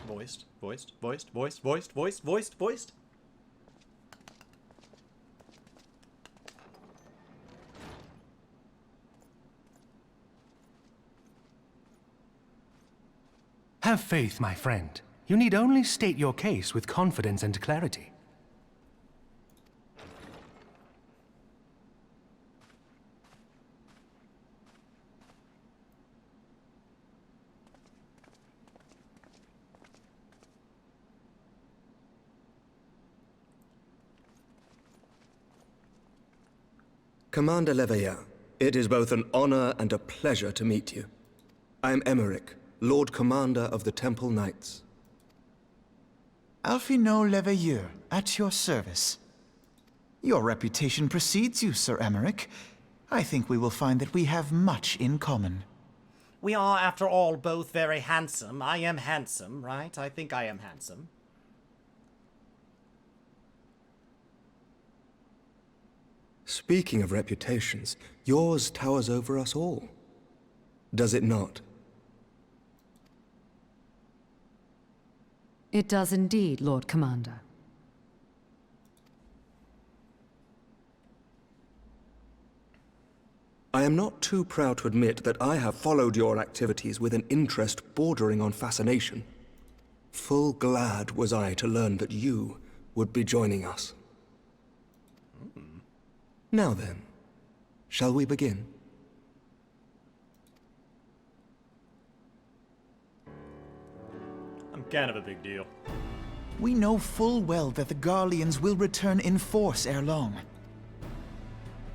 Voiced. Have faith, my friend. You need only state your case with confidence and clarity. Commander Leveilleur, it is both an honor and a pleasure to meet you. I am Emmerich, Lord Commander of the Temple Knights. Alphinaud Leveilleur, at your service. Your reputation precedes you, Sir Emmerich. I think we will find that we have much in common. We are, after all, both very handsome. I am handsome, right? I think I am handsome. Speaking of reputations, yours towers over us all. Does it not? It does indeed, Lord Commander. I am not too proud to admit that I have followed your activities with an interest bordering on fascination. Full glad was I to learn that you would be joining us. Now then, shall we begin? I'm kind of a big deal. We know full well that the Garleans will return in force ere long.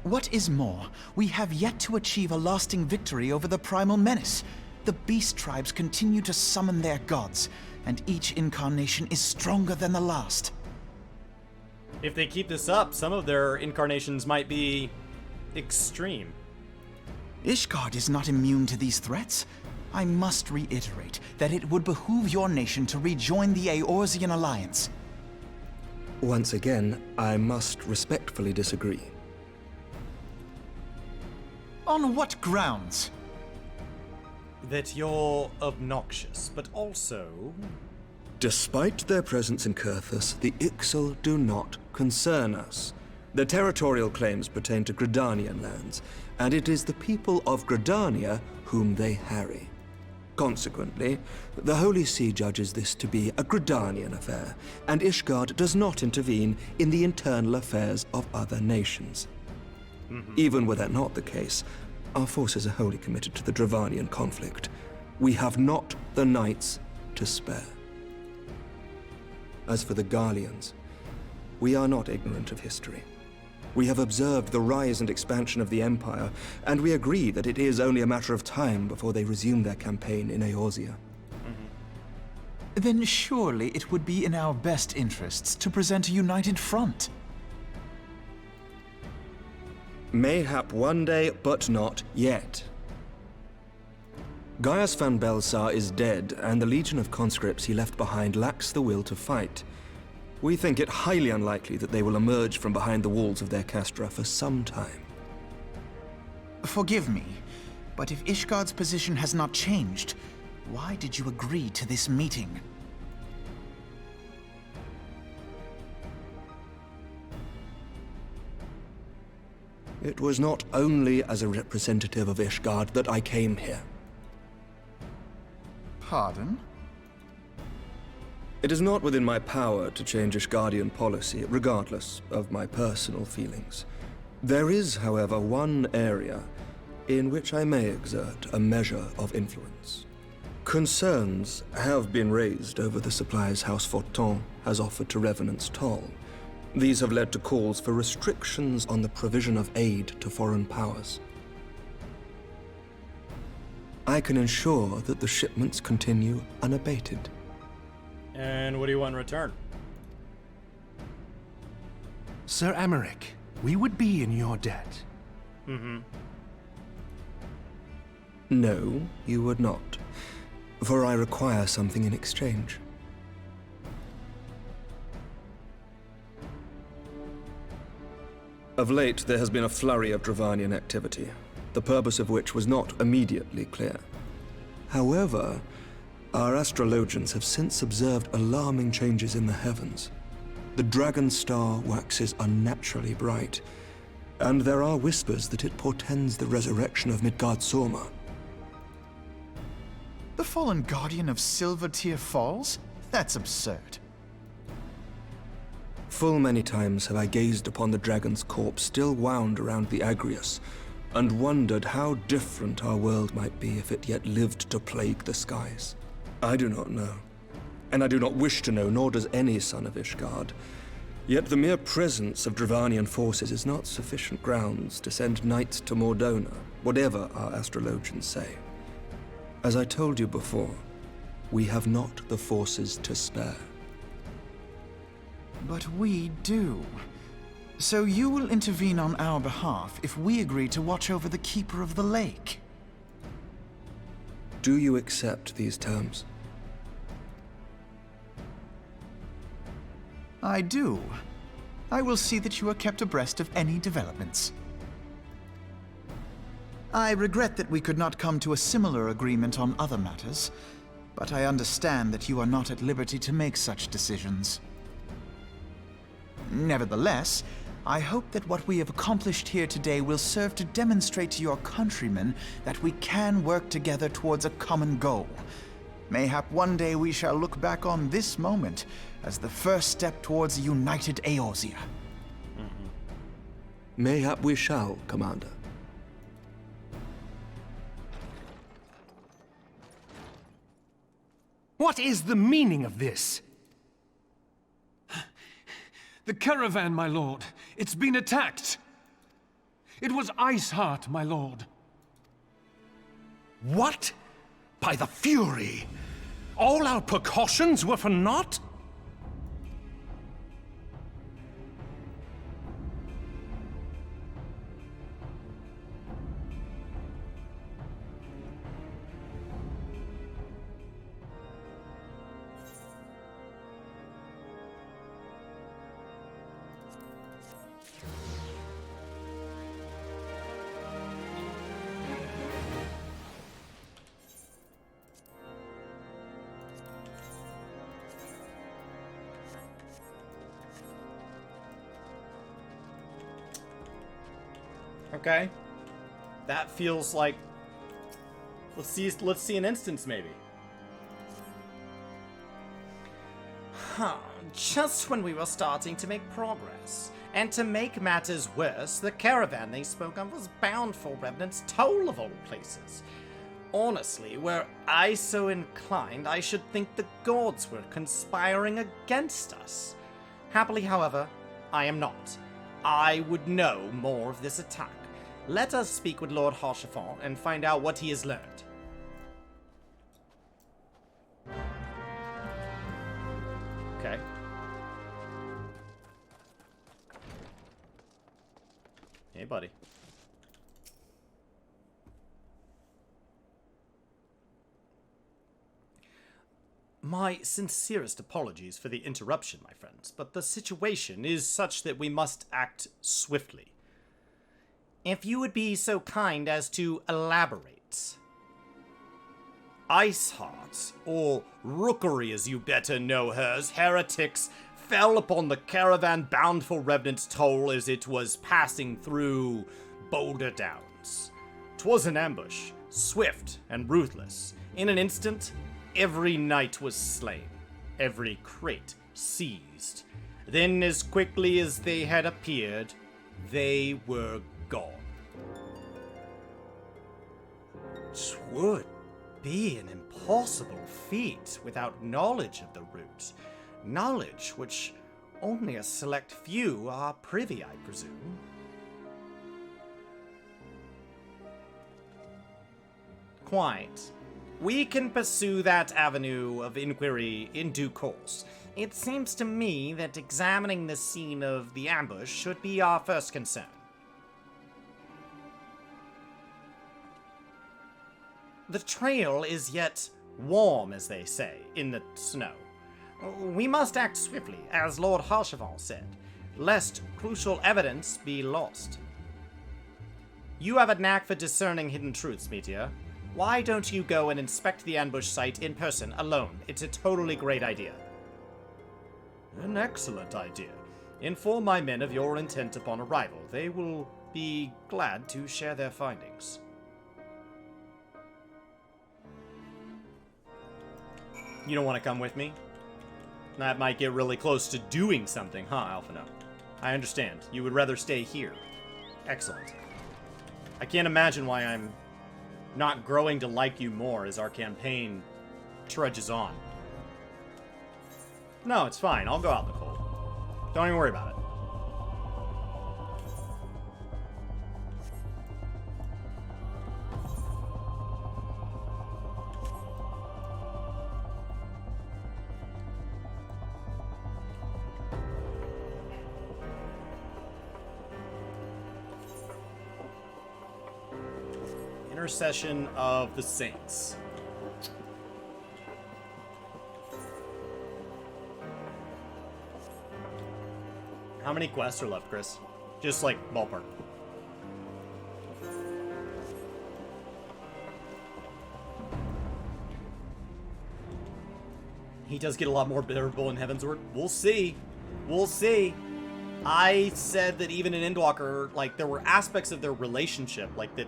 What is more, we have yet to achieve a lasting victory over the primal menace. The beast tribes continue to summon their gods, and each incarnation is stronger than the last. If they keep this up, some of their incarnations might be extreme. Ishgard is not immune to these threats. I must reiterate that it would behoove your nation to rejoin the Eorzean Alliance. Once again, I must respectfully disagree. On what grounds? That you're obnoxious, but also... Despite their presence in Kurthus, the Ixal do not concern us. Their territorial claims pertain to Gridanian lands, and it is the people of Gridania whom they harry. Consequently, the Holy See judges this to be a Gridanian affair, and Ishgard does not intervene in the internal affairs of other nations. Even were that not the case, our forces are wholly committed to the Dravanian conflict. We have not the knights to spare. As for the Garleans, we are not ignorant of history. We have observed the rise and expansion of the Empire, and we agree that it is only a matter of time before they resume their campaign in Eorzea. Then surely it would be in our best interests to present a united front. Mayhap one day, but not yet. Gaius van Belsar is dead, and the legion of conscripts he left behind lacks the will to fight. We think it highly unlikely that they will emerge from behind the walls of their castra for some time. Forgive me, but if Ishgard's position has not changed, why did you agree to this meeting? It was not only as a representative of Ishgard that I came here. Pardon? It is not within my power to change Ishgardian policy, regardless of my personal feelings. There is, however, one area in which I may exert a measure of influence. Concerns have been raised over the supplies House Fortin has offered to Revenant's Toll. These have led to calls for restrictions on the provision of aid to foreign powers. I can ensure that the shipments continue unabated. And what do you want in return? Sir Emmerich, we would be in your debt. No, you would not, for I require something in exchange. Of late, there has been a flurry of Dravanian activity, the purpose of which was not immediately clear. However, Our astrologians have since observed alarming changes in the heavens. The dragon star waxes unnaturally bright, and there are whispers that it portends the resurrection of Midgard-Sorma. The fallen guardian of Silvertear Falls? That's absurd. Full many times have I gazed upon the dragon's corpse still wound around the Agrius, and wondered how different our world might be if it yet lived to plague the skies. I do not know, and I do not wish to know, nor does any son of Ishgard. Yet the mere presence of Dravanian forces is not sufficient grounds to send knights to Mordona, whatever our astrologians say. As I told you before, we have not the forces to spare. But we do. So you will intervene on our behalf if we agree to watch over the Keeper of the Lake. Do you accept these terms? I do. I will see that you are kept abreast of any developments. I regret that we could not come to a similar agreement on other matters, but I understand that you are not at liberty to make such decisions. Nevertheless, I hope that what we have accomplished here today will serve to demonstrate to your countrymen that we can work together towards a common goal. Mayhap one day we shall look back on this moment as the first step towards a united Eorzea. Mayhap we shall, Commander. What is the meaning of this? The caravan, my lord. It's been attacked. It was Iceheart, my lord. What? By the Fury! All our precautions were for naught? Okay. That feels like... Let's see an instance, maybe. Just when we were starting to make progress. And to make matters worse, the caravan they spoke of was bound for Revenant's Toll of all places. Honestly, were I so inclined, I should think the gods were conspiring against us. Happily, however, I am not. I would know more of this attack. Let us speak with Lord Haurchefort and find out what he has learned. Okay. Hey, buddy. My sincerest apologies for the interruption, my friends, but the situation is such that we must act swiftly. If you would be so kind as to elaborate. Iceheart, or Rookery as you better know hers, heretics, fell upon the caravan bound for Revenant's Toll as it was passing through Boulder Downs. 'Twas an ambush, swift and ruthless. In an instant, every knight was slain, every crate seized. Then, as quickly as they had appeared, they were gone. 'Twould be an impossible feat without knowledge of the route. Knowledge which only a select few are privy, I presume. Quite. We can pursue that avenue of inquiry in due course. It seems to me that examining the scene of the ambush should be our first concern. The trail is yet warm, as they say, in the snow. We must act swiftly, as Lord Haurchefort said, lest crucial evidence be lost. You have a knack for discerning hidden truths, Meteor. Why don't you go and inspect the ambush site in person, alone? It's a totally great idea. An excellent idea. Inform my men of your intent upon arrival. They will be glad to share their findings. You don't want to come with me? That might get really close to doing something, huh, Alphino? I understand. You would rather stay here. Excellent. I can't imagine why I'm not growing to like you more as our campaign trudges on. No, it's fine. I'll go out in the cold. Don't even worry about it. Intercession of the Saints. How many quests are left, Chris? Just like ballpark. He does get a lot more bearable in Heavensward. We'll see. We'll see. I said that even in Endwalker, like, there were aspects of their relationship, like that,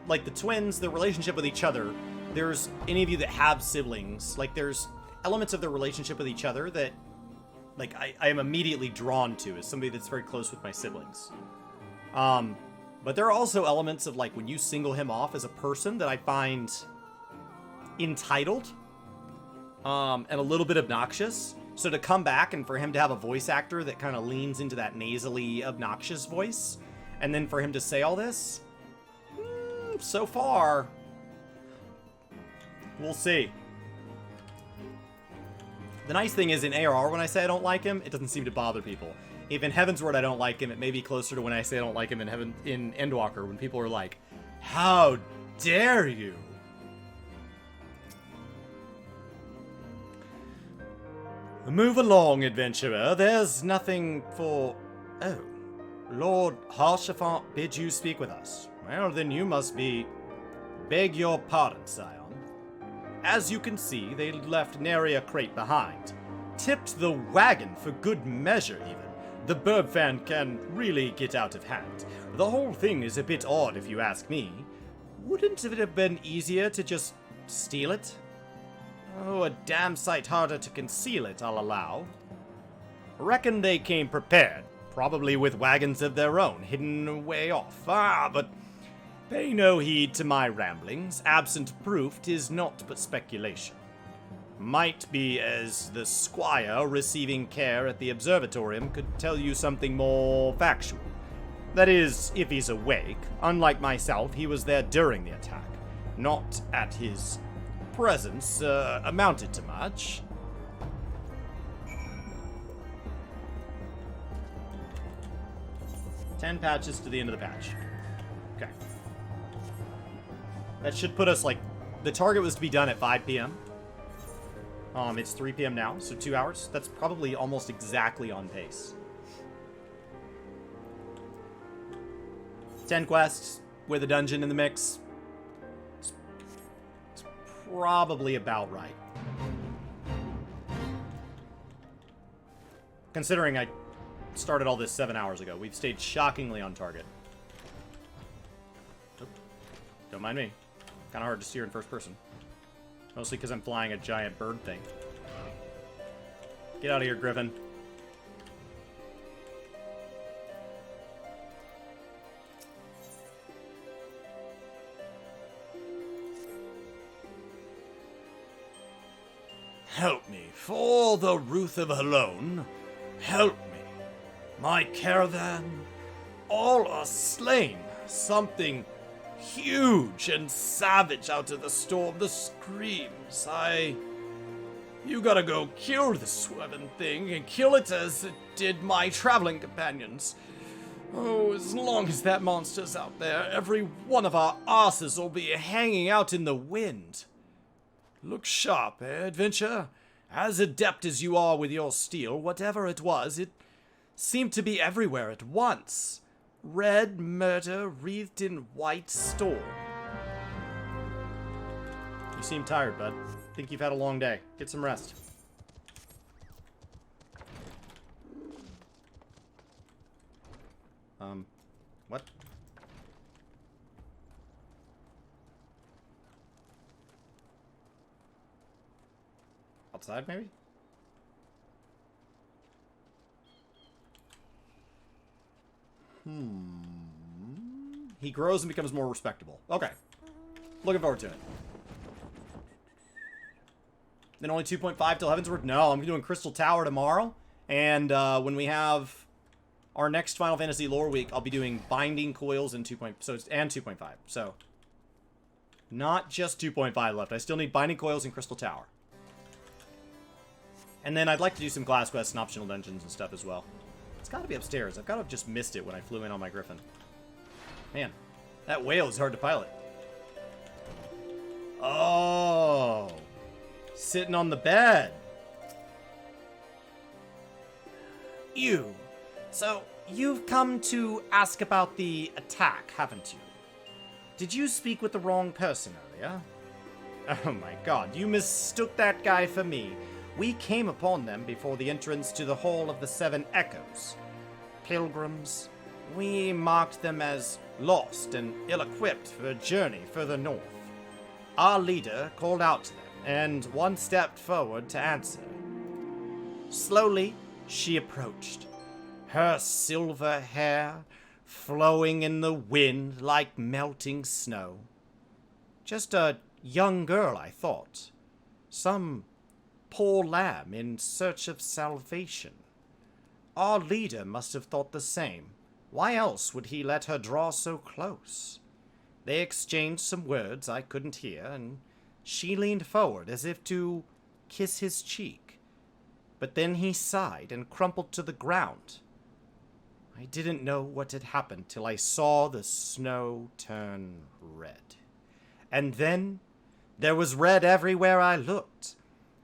like the twins, their relationship with each other. There's any of you that have siblings, like, there's elements of their relationship with each other that, like, I am immediately drawn to as somebody that's very close with my siblings. But there are also elements of, like, when you single him off as a person that I find entitled, and a little bit obnoxious. So to come back and for him to have a voice actor that kind of leans into that nasally, obnoxious voice, and then for him to say all this, so far, we'll see. The nice thing is in ARR, when I say I don't like him, it doesn't seem to bother people. If in Heavensward I don't like him, it may be closer to when I say I don't like him in Endwalker, when people are like, "How dare you?" Move along, adventurer. There's nothing for... Oh, Lord Harshafant bid you speak with us. Well, then you must be... Beg your pardon, Scion. As you can see, they left nary a crate behind. Tipped the wagon for good measure, even. The burb fan can really get out of hand. The whole thing is a bit odd, if you ask me. Wouldn't it have been easier to just steal it? Oh, a damn sight harder to conceal it, I'll allow. Reckon they came prepared, probably with wagons of their own, hidden way off. But pay no heed to my ramblings. Absent proof, 'tis naught but speculation. Might be as the squire receiving care at the observatorium could tell you something more factual. That is, if he's awake. Unlike myself, he was there during the attack, not at his presence amounted to much. $10 patches to the end of the patch. Okay. That should put us, like, the target was to be done at 5 p.m. It's 3 p.m. now, so 2 hours. That's probably almost exactly on pace. 10 quests with a dungeon in the mix. Probably about right. Considering I started all this 7 hours ago, we've stayed shockingly on target. Oh, don't mind me. Kind of hard to steer in first person. Mostly because I'm flying a giant bird thing. Get out of here, Griffin. Help me, for the Ruth of Alone. Help me. My caravan, all are slain. Something huge and savage out of the storm. The screams. You gotta go kill the swerving thing and kill it as it did my traveling companions. Oh, as long as that monster's out there, every one of our asses will be hanging out in the wind. Look sharp, adventure. As adept as you are with your steel, whatever it was, it seemed to be everywhere at once. Red murder wreathed in white storm. You seem tired, bud. Think you've had a long day. Get some rest. What? Outside, maybe? He grows and becomes more respectable. Okay. Looking forward to it. Then only 2.5 till Heavensward? No, I'm doing Crystal Tower tomorrow. And when we have our next Final Fantasy lore week, I'll be doing Binding Coils and 2.5. So, not just 2.5 left. I still need Binding Coils and Crystal Tower. And then I'd like to do some class quests and optional dungeons and stuff as well. It's got to be upstairs. I've got to have just missed it when I flew in on my Griffin. Man, that whale is hard to pilot. Oh, sitting on the bed. You. So, you've come to ask about the attack, haven't you? Did you speak with the wrong person earlier? Oh my god, you mistook that guy for me. We came upon them before the entrance to the Hall of the Seven Echoes. Pilgrims, we marked them as lost and ill-equipped for a journey further north. Our leader called out to them, and one stepped forward to answer. Slowly, she approached, her silver hair flowing in the wind like melting snow. Just a young girl, I thought. Some poor lamb in search of salvation. Our leader must have thought the same. Why else would he let her draw so close? They exchanged some words I couldn't hear, and she leaned forward as if to kiss his cheek. But then he sighed and crumpled to the ground. I didn't know what had happened till I saw the snow turn red. And then there was red everywhere I looked.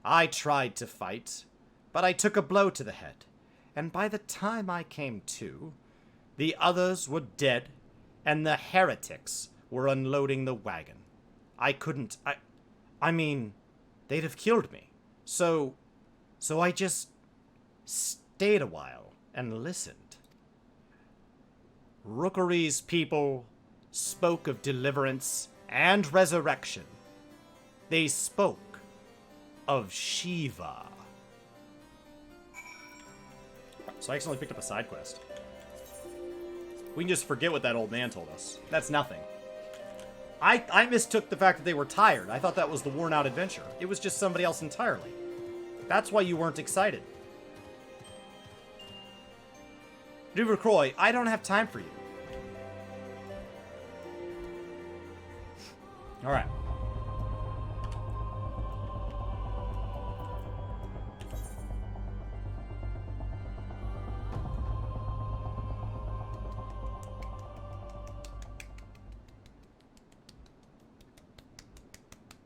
I tried to fight, but I took a blow to the head, and by the time I came to, the others were dead, and the heretics were unloading the wagon. I mean, they'd have killed me. So I just stayed a while and listened. Rookery's people spoke of deliverance and resurrection. They spoke of Shiva. So I accidentally picked up a side quest. We can just forget what that old man told us. That's nothing. I mistook the fact that they were tired. I thought that was the worn out adventure. It was just somebody else entirely. That's why you weren't excited. Duvercroy, I don't have time for you. Alright.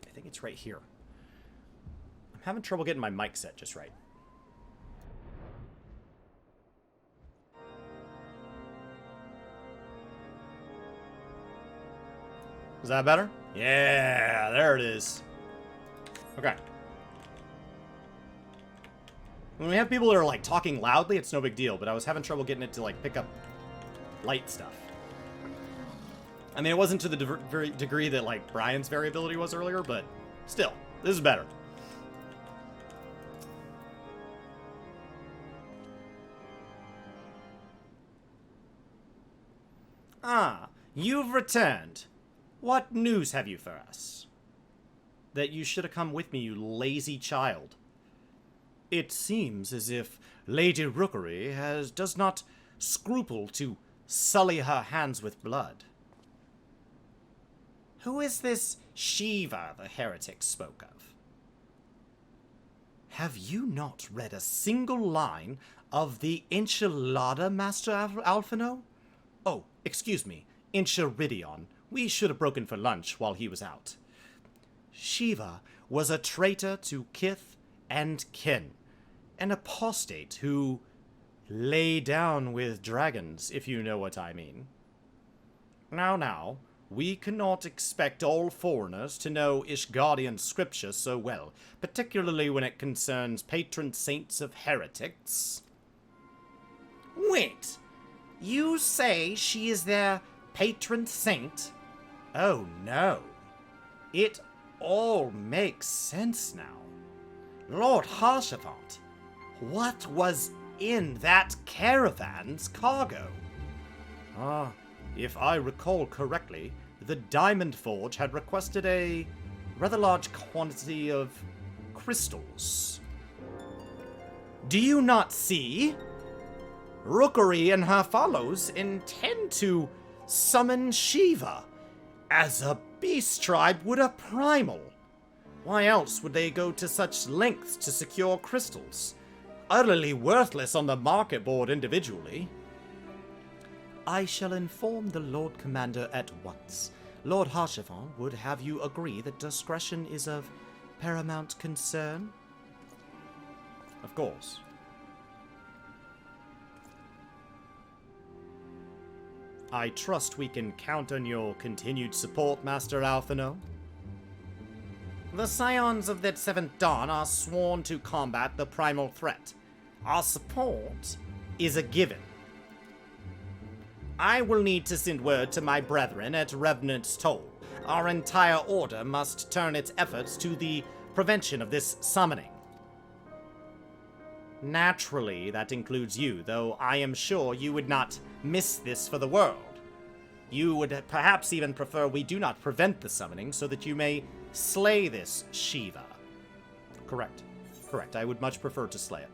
I think it's right here. I'm having trouble getting my mic set just right. Is that better? Yeah, there it is. Okay. When we have people that are like talking loudly, it's no big deal, but I was having trouble getting it to like pick up light stuff. I mean, it wasn't to the degree that like Brian's variability was earlier, but still, this is better. Ah, you've returned. What news have you for us? That you should have come with me, you lazy child. It seems as if Lady Rookery does not scruple to sully her hands with blood. Who is this Shiva the heretic spoke of? Have you not read a single line of the Enchilada, Master Alphino? Oh, excuse me, Enchiridion. We should have broken for lunch while he was out. Shiva was a traitor to kith and kin, an apostate who lay down with dragons, if you know what I mean. Now, We cannot expect all foreigners to know Ishgardian scripture so well, particularly when it concerns patron saints of heretics. Wait, you say she is their patron saint? Oh no. It all makes sense now. Lord Harshavant, what was in that caravan's cargo? If I recall correctly, the Diamond Forge had requested a rather large quantity of crystals. Do you not see? Rookery and her follows intend to summon Shiva as a beast tribe would a primal. Why else would they go to such lengths to secure crystals? Utterly worthless on the market board individually. I shall inform the Lord Commander at once. Lord Harshavant would have you agree that discretion is of paramount concern? Of course. I trust we can count on your continued support, Master Alphino. The Scions of that Seventh Dawn are sworn to combat the primal threat. Our support is a given. I will need to send word to my brethren at Revenant's Toll. Our entire order must turn its efforts to the prevention of this summoning. Naturally, that includes you, though I am sure you would not miss this for the world. You would perhaps even prefer we do not prevent the summoning so that you may slay this Shiva. Correct. I would much prefer to slay it.